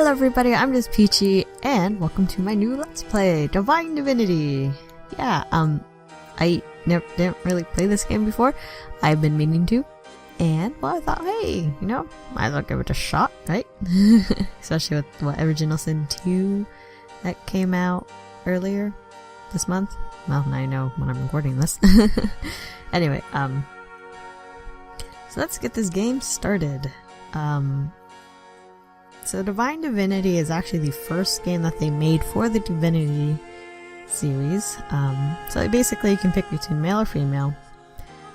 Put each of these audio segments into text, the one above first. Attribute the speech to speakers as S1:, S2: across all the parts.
S1: Hello everybody, I'm just Peachy, and welcome to my new Let's Play, Divinity. Yeah, I didn't really play this game before. I've been meaning to, and well, I thought, hey, you know, might as well give it a shot, right? Especially with what Original Sin 2 that came out earlier this month. Well, now I know when I'm recording this. Anyway, so let's get this game started. So Divinity is actually the first game that they made for the Divinity series. So basically you can pick between male or female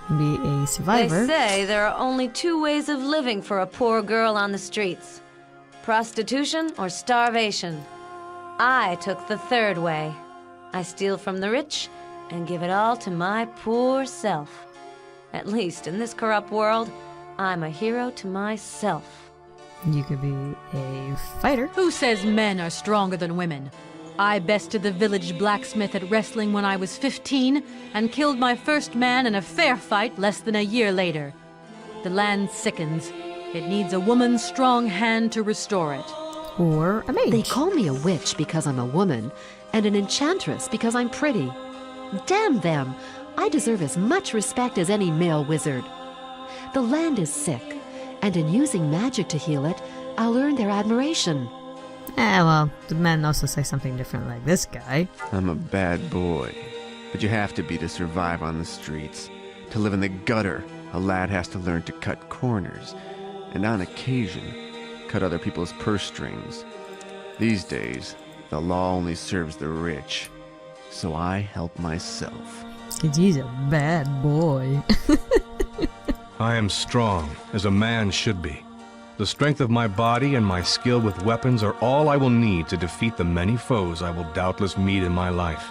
S1: and be a survivor.
S2: They say there are only two ways of living for a poor girl on the streets: prostitution or starvation. I took the third way. I steal from the rich and give it all to my poor self. At least in this corrupt world, I'm a hero to myself.
S1: You could be a fighter.
S3: Who says men are stronger than women? I bested the village blacksmith at wrestling when I was 15 and killed my first man in a fair fight less than a year later. The land sickens. It needs a woman's strong hand to restore it.
S1: Or a mage.
S4: They call me a witch because I'm a woman, and an enchantress because I'm pretty. Damn them! I deserve as much respect as any male wizard. The land is sick, and in using magic to heal it, I'll earn their admiration.
S1: Well, the men also say something different, like this guy.
S5: I'm a bad boy, but you have to be to survive on the streets. To live in the gutter, a lad has to learn to cut corners, and on occasion, cut other people's purse strings. These days, the law only serves the rich, so I help myself.
S1: 'Cause he's a bad boy.
S6: I am strong, as a man should be. The strength of my body and my skill with weapons are all I will need to defeat the many foes I will doubtless meet in my life.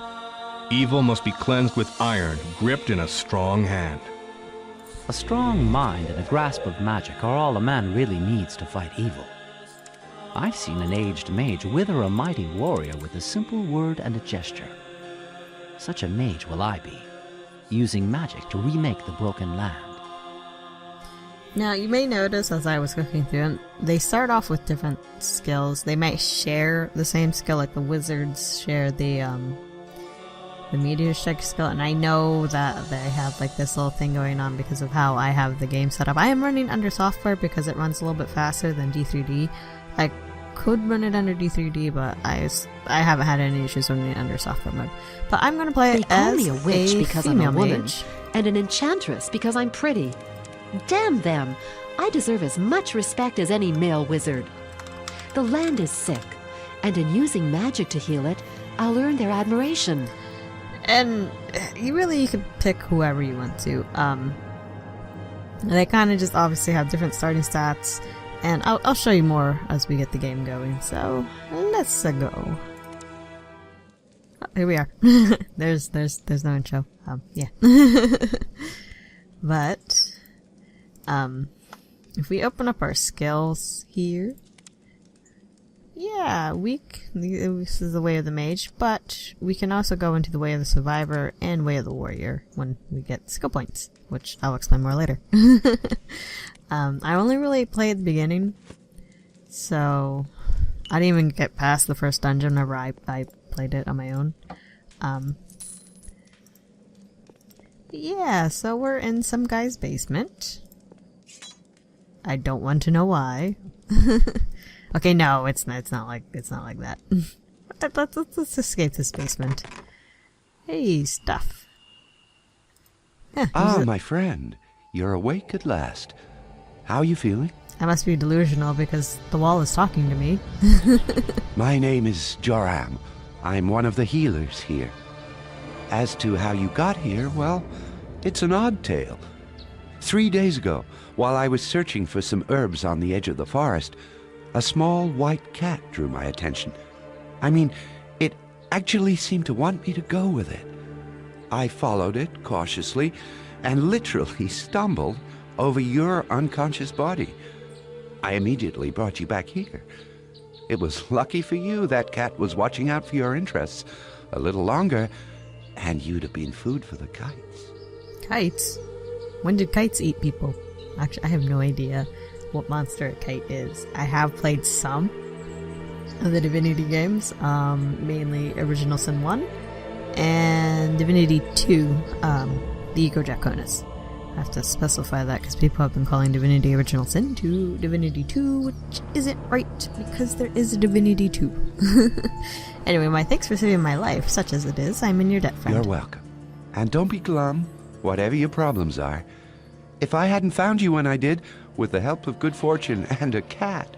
S6: Evil must be cleansed with iron, gripped in a strong hand.
S7: A strong mind and a grasp of magic are all a man really needs to fight evil. I've seen an aged mage wither a mighty warrior with a simple word and a gesture. Such a mage will I be, using magic to remake the broken land.
S1: Now, you may notice as I was clicking through them, they start off with different skills. They might share the same skill, like the wizards share the meteor strike skill, and I know that they have like this little thing going on because of how I have the game set up. I am running under software because it runs a little bit faster than D3D. I could run it under D3D, but I haven't had any issues running it under software mode. But I'm going to play it
S4: They call
S1: as
S4: me a witch because I'm a
S1: female
S4: woman,
S1: mage.
S4: and an enchantress because I'm pretty. Damn them! I deserve as much respect as any male wizard. The land is sick, and in using magic to heal it, I'll earn their admiration.
S1: And you can pick whoever you want to. They kind of just obviously have different starting stats, and I'll show you more as we get the game going. So let's go. Oh, here we are. there's no intro. Yeah. But if we open up our skills here, yeah, this is the way of the mage, but we can also go into the way of the survivor and way of the warrior when we get skill points, which I'll explain more later. I only really played the beginning, so I didn't even get past the first dungeon whenever I played it on my own. Yeah, so we're in some guy's basement. I don't want to know why. Okay, no, it's not like that. Let's escape this basement. Hey, stuff. Yeah,
S8: my friend, you're awake at last. How are you feeling?
S1: I must be delusional because the wall is talking to me.
S8: My name is Joram. I'm one of the healers here. As to how you got here, well, it's an odd tale. 3 days ago, while I was searching for some herbs on the edge of the forest, a small white cat drew my attention. I mean, it actually seemed to want me to go with it. I followed it cautiously and literally stumbled over your unconscious body. I immediately brought you back here. It was lucky for you that cat was watching out for your interests. A little longer, and you'd have been food for the kites.
S1: Kites? When did kites eat people? Actually, I have no idea what monster a kite is. I have played some, of the Divinity games, mainly Original Sin 1 and Divinity 2, the Ego Draconis. I have to specify that because people have been calling Divinity Original Sin 2 Divinity 2, which isn't right because there is a Divinity 2. Anyway, my thanks for saving my life, such as it is. I'm in your debt, friend.
S8: You're welcome. And don't be glum, whatever your problems are. If I hadn't found you when I did, with the help of good fortune and a cat,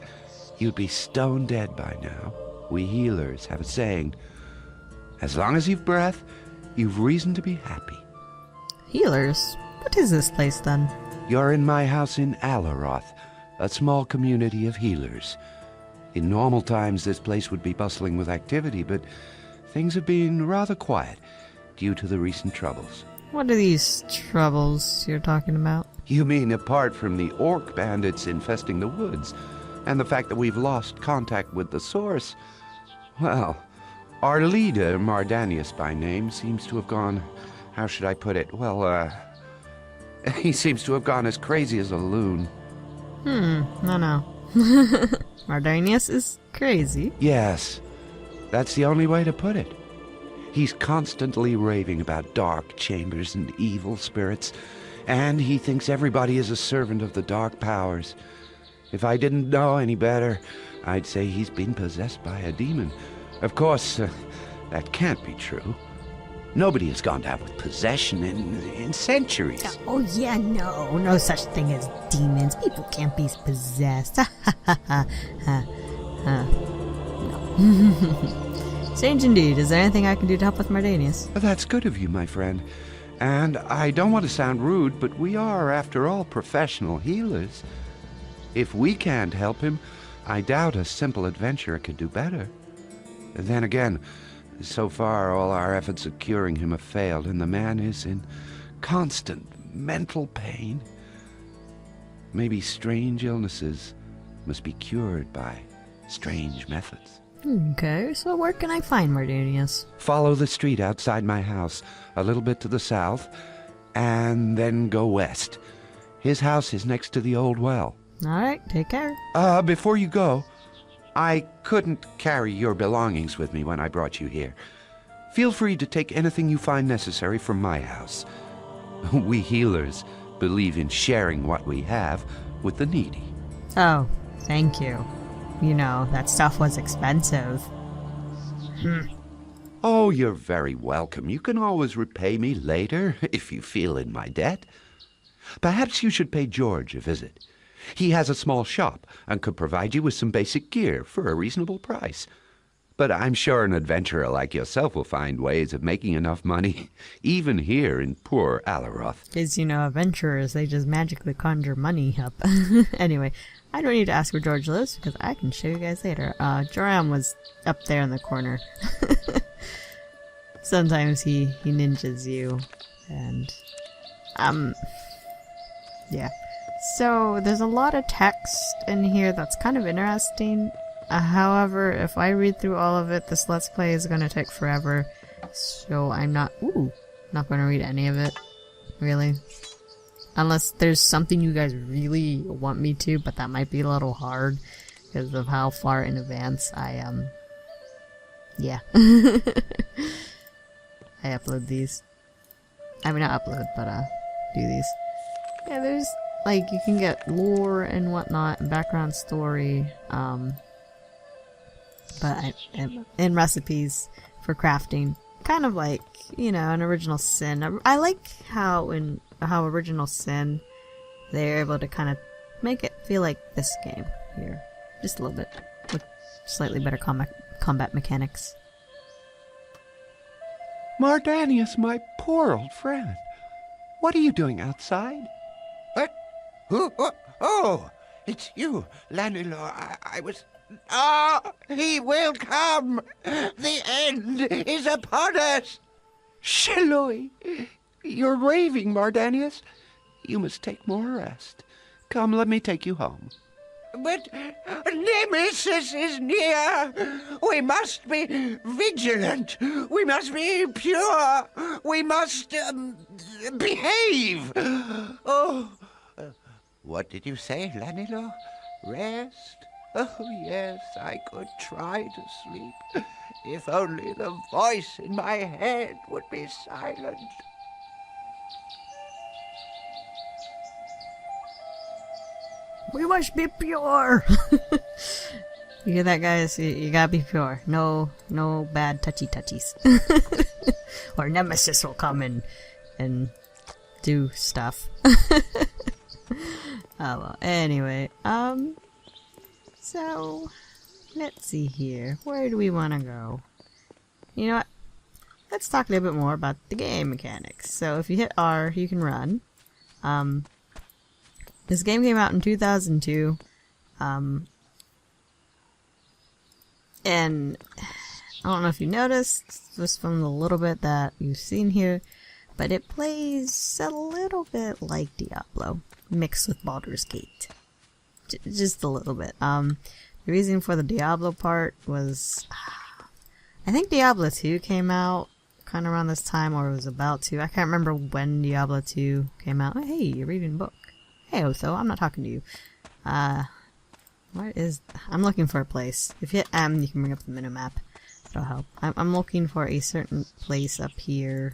S8: you'd be stone dead by now. We healers have a saying, as long as you've breath, you've reason to be happy.
S1: Healers? What is this place, then?
S8: You're in my house in Alaroth, a small community of healers. In normal times, this place would be bustling with activity, but things have been rather quiet due to the recent troubles.
S1: What are these troubles you're talking about?
S8: You mean apart from the orc bandits infesting the woods, and the fact that we've lost contact with the source? Well, our leader, Mardonius by name, seems to have gone... How should I put it? Well, he seems to have gone as crazy as a loon.
S1: No. Mardonius is crazy.
S8: Yes, that's the only way to put it. He's constantly raving about dark chambers and evil spirits, and he thinks everybody is a servant of the dark powers. If I didn't know any better, I'd say he's been possessed by a demon. Of course, that can't be true. Nobody has gone down with possession in centuries.
S1: Oh yeah, no such thing as demons. People can't be possessed. No. Strange indeed. Is there anything I can do to help with Mardonius?
S8: That's good of you, my friend. And I don't want to sound rude, but we are, after all, professional healers. If we can't help him, I doubt a simple adventurer could do better. Then again, so far all our efforts at curing him have failed, and the man is in constant mental pain. Maybe strange illnesses must be cured by strange methods.
S1: Okay, so where can I find Mardonius?
S8: Follow the street outside my house, a little bit to the south, and then go west. His house is next to the old well.
S1: Alright, take care.
S8: Before you go, I couldn't carry your belongings with me when I brought you here. Feel free to take anything you find necessary from my house. We healers believe in sharing what we have with the needy.
S1: Oh, thank you. You know, that stuff was expensive.
S8: Oh, you're very welcome. You can always repay me later, if you feel in my debt. Perhaps you should pay George a visit. He has a small shop and could provide you with some basic gear for a reasonable price. But I'm sure an adventurer like yourself will find ways of making enough money, even here in poor Alaroth.
S1: Because, you know, adventurers, they just magically conjure money up. Anyway, I don't need to ask where George lives, because I can show you guys later. Joram was up there in the corner. Sometimes he ninjas you, and, yeah. So, there's a lot of text in here that's kind of interesting. However, if I read through all of it, this Let's Play is going to take forever. So, I'm not going to read any of it. Really. Unless there's something you guys really want me to, but that might be a little hard because of how far in advance I, yeah. I upload these. I mean, not upload, but, do these. Yeah, there's, like, you can get lore and whatnot, and background story, and recipes for crafting. Kind of like, you know, an Original Sin. I like how Original Sin, they're able to kind of make it feel like this game here. Just a little bit. With slightly better combat mechanics.
S8: Mardonius, my poor old friend. What are you doing outside?
S9: What? Who? Oh, it's you, Landlord. I was... Ah, he will come. The end is upon us.
S8: Shaloi, you're raving, Mardonius. You must take more rest. Come, let me take you home.
S9: But Nemesis is near. We must be vigilant. We must be pure. We must behave. Oh, what did you say, Lanilo? Rest? Oh, yes, I could try to sleep, if only the voice in my head would be silent.
S1: We must be pure! You hear that, guys? You gotta be pure. No bad touchy-touchies. Or Nemesis will come and do stuff. Oh well, anyway, so, let's see here. Where do we want to go? You know what? Let's talk a little bit more about the game mechanics. So, if you hit R, you can run. This game came out in 2002. And I don't know if you noticed, just from the little bit that you've seen here, but it plays a little bit like Diablo, mixed with Baldur's Gate. Just a little bit. The reason for the Diablo part was, I think Diablo 2 came out kind of around this time, or it was about to. I can't remember when Diablo 2 came out. Oh, hey, you're reading a book. Hey, Otho, I'm not talking to you. Where is... I'm looking for a place. If you hit M, you can bring up the minimap. That'll help. I'm looking for a certain place up here.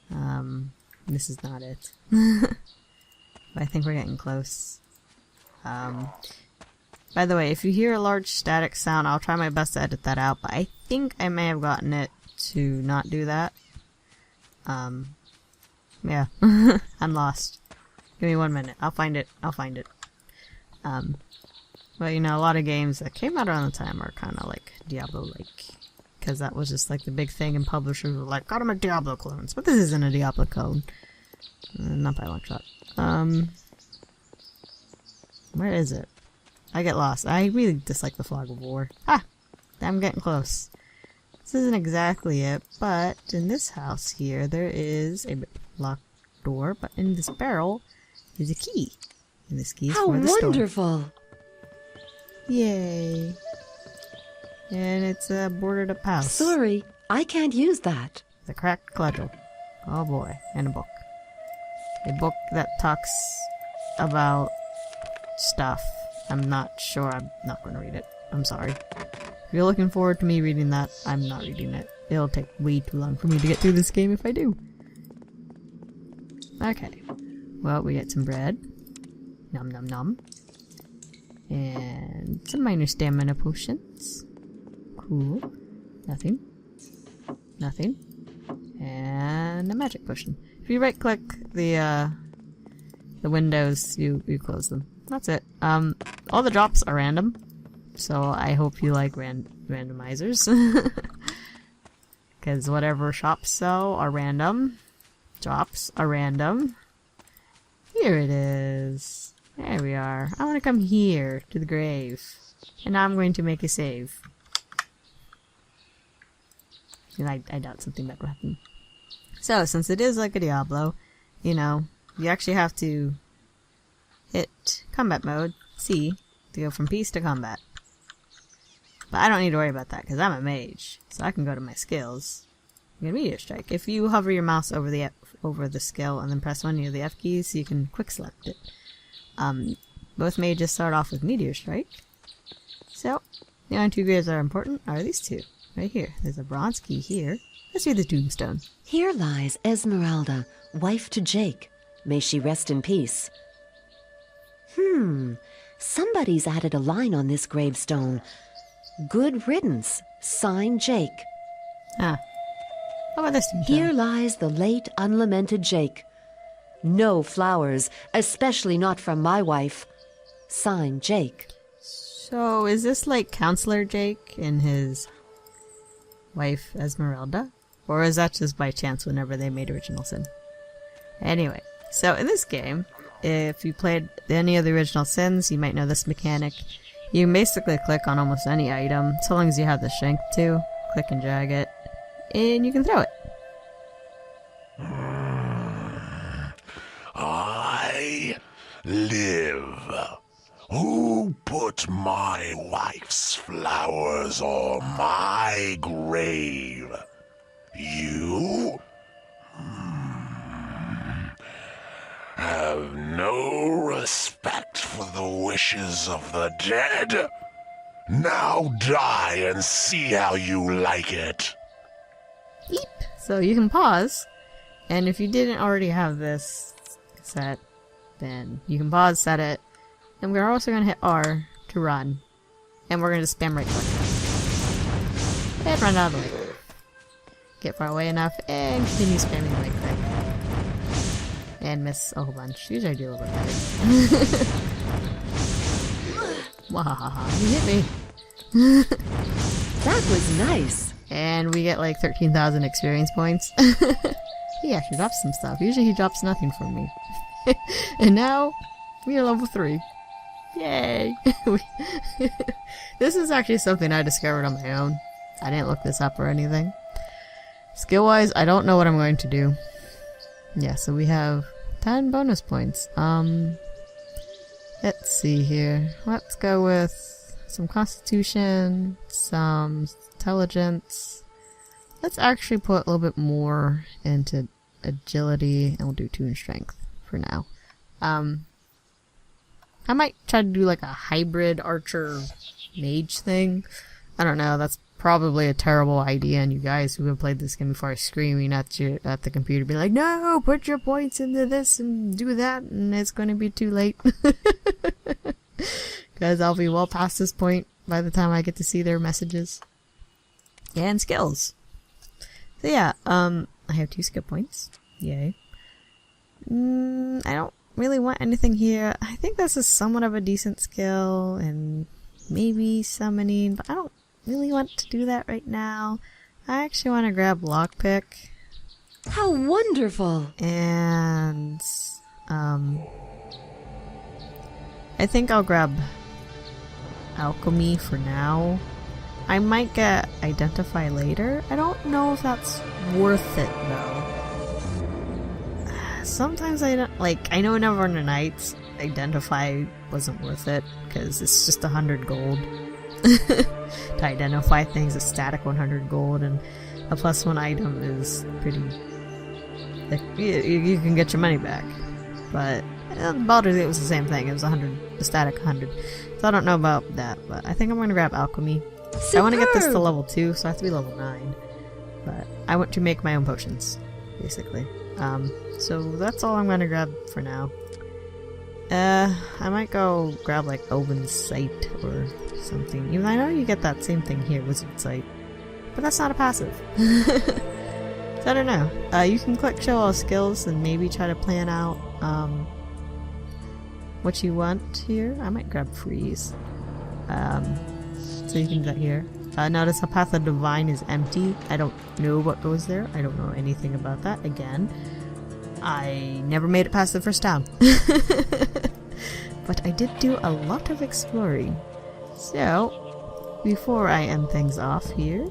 S1: This is not it. But I think we're getting close. By the way, if you hear a large static sound, I'll try my best to edit that out, but I think I may have gotten it to not do that. Yeah. I'm lost. Give me 1 minute. I'll find it. But you know, a lot of games that came out around the time are kind of like Diablo-like. Because that was just like the big thing, and publishers were like, gotta make Diablo clones. But this isn't a Diablo clone. Not by a long shot. Where is it? I get lost. I really dislike the Fog of War. Ah! I'm getting close. This isn't exactly it, but in this house here, there is a locked door, but in this barrel is a key. And this key is for the store.
S4: How wonderful!
S1: Yay. And it's a boarded up house.
S4: Sorry, I can't use that.
S1: The cracked cudgel. Oh boy. And a book. A book that talks about stuff. I'm not sure. I'm not going to read it. I'm sorry. If you're looking forward to me reading that, I'm not reading it. It'll take way too long for me to get through this game if I do. Okay. Well, we get some bread. Nom nom nom. And some minor stamina potions. Cool. Nothing. Nothing. And a magic potion. If you right click the windows, you close them. That's it. All the drops are random. So I hope you like randomizers. Because whatever shops sell are random. Drops are random. Here it is. There we are. I want to come here to the grave. And now I'm going to make a save. And I doubt something bad will happen. So, since it is like a Diablo, you know, you actually have to hit combat mode, C, to go from peace to combat. But I don't need to worry about that, because I'm a mage. So I can go to my skills. Get a meteor strike. If you hover your mouse over the skill and then press one of the F keys, you can quick select it. Both mages start off with meteor strike. So, the only two graves that are important are these two. Right here. There's a bronze key here. Let's read the tombstone.
S4: Here lies Esmeralda, wife to Jake. May she rest in peace. Somebody's added a line on this gravestone. Good riddance, sign Jake.
S1: Ah. How about this tombstone?
S4: Here lies the late unlamented Jake. No flowers, especially not from my wife. Sign Jake.
S1: So, is this like Counselor Jake and his wife Esmeralda? Or is that just by chance whenever they made Original Sin? Anyway, so in this game, if you played any of the Original Sins, you might know this mechanic. You can basically click on almost any item, so long as you have the strength to. Click and drag it, and you can throw it.
S10: I live. Who put my wife's flowers on my grave? You? have no respect for the wishes of the dead? Now die and see how you like it.
S1: Beep. So you can pause, and if you didn't already have this set, then you can pause, set it, and we're also going to hit R to run, and we're going to spam right click. And run out of the way. Get far away enough, and continue spamming right click. And miss a whole bunch. Usually I do a little bit better. Wahahaha, you hit me.
S4: That was nice.
S1: And we get like 13,000 experience points. He actually drops some stuff. Usually he drops nothing from me. And now, we are level 3. Yay! This is actually something I discovered on my own. I didn't look this up or anything. Skill-wise, I don't know what I'm going to do. Yeah, so we have 10 bonus points. Let's see here. Let's go with some constitution, some intelligence. Let's actually put a little bit more into agility, and we'll do 2 in strength for now. I might try to do like a hybrid archer mage thing. I don't know, that's probably a terrible idea, and you guys who have played this game before are screaming at the computer, be like, no, put your points into this and do that, and it's going to be too late. Because I'll be well past this point by the time I get to see their messages. And skills. So yeah, I have 2 skill points. Yay. I don't really want anything here. I think this is somewhat of a decent skill, and maybe summoning, but I don't really want to do that right now. I actually want to grab lockpick.
S4: How wonderful!
S1: And I think I'll grab alchemy for now. I might get identify later. I don't know if that's worth it though. Sometimes I don't, like, I know in Neverwinter Nights identify wasn't worth it because it's just 100 gold. To identify things, a static 100 gold, and a +1 item is pretty, like, you can get your money back. But Baldur's Gate was the same thing. It was 100, a static 100. So I don't know about that, but I think I'm going to grab alchemy.
S4: Superb.
S1: I want to get this to level 2, so I have to be level 9. But I want to make my own potions, basically. So that's all I'm going to grab for now. I might go grab like Elven Sight or something. Even though I know you get that same thing here, Wizard Sight. But that's not a passive. So I don't know. You can click show all skills and maybe try to plan out what you want here. I might grab freeze. So you can do that here. Notice the Path of Divine is empty. I don't know what goes there. I don't know anything about that. Again, I never made it past the first town. But I did do a lot of exploring. So, before I end things off here,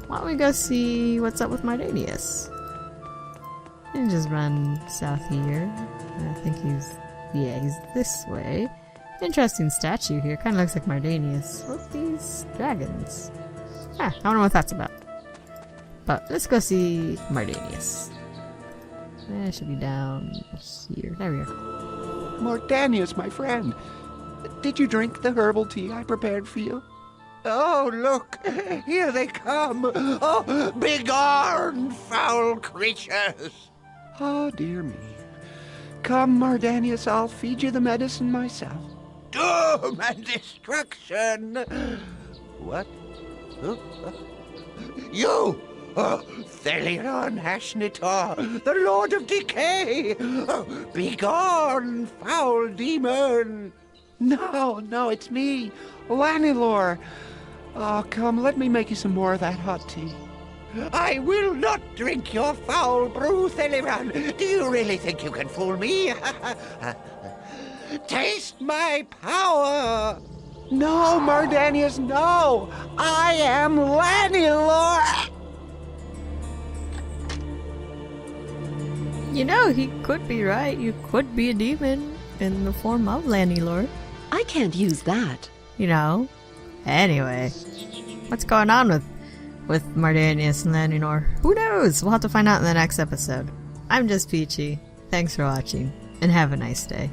S1: why don't we go see what's up with Mardonius? And just run south here. I think he's this way. Interesting statue here. Kind of looks like Mardonius. What's these dragons? I don't know what that's about. But let's go see Mardonius. It should be down here. There we are.
S8: Mardonius, my friend. Did you drink the herbal tea I prepared for you?
S9: Oh, look! Here they come! Oh, begone, foul creatures!
S8: Oh, dear me. Come, Mardonius, I'll feed you the medicine myself.
S9: Doom and destruction! What? You! Oh, Thelion Ashnitor, the Lord of Decay! Oh, begone, foul demon!
S8: No, it's me, Lanilor. Oh, come, let me make you some more of that hot tea.
S9: I will not drink your foul brew, Thelion. Do you really think you can fool me? Taste my power!
S8: No, Mardonius, no! I am Lanilor!
S1: You know, he could be right. You could be a demon in the form of Lanilor.
S4: I can't use that.
S1: You know. Anyway, what's going on with Mardonius and Lanilor? Who knows? We'll have to find out in the next episode. I'm just Peachy. Thanks for watching, and have a nice day.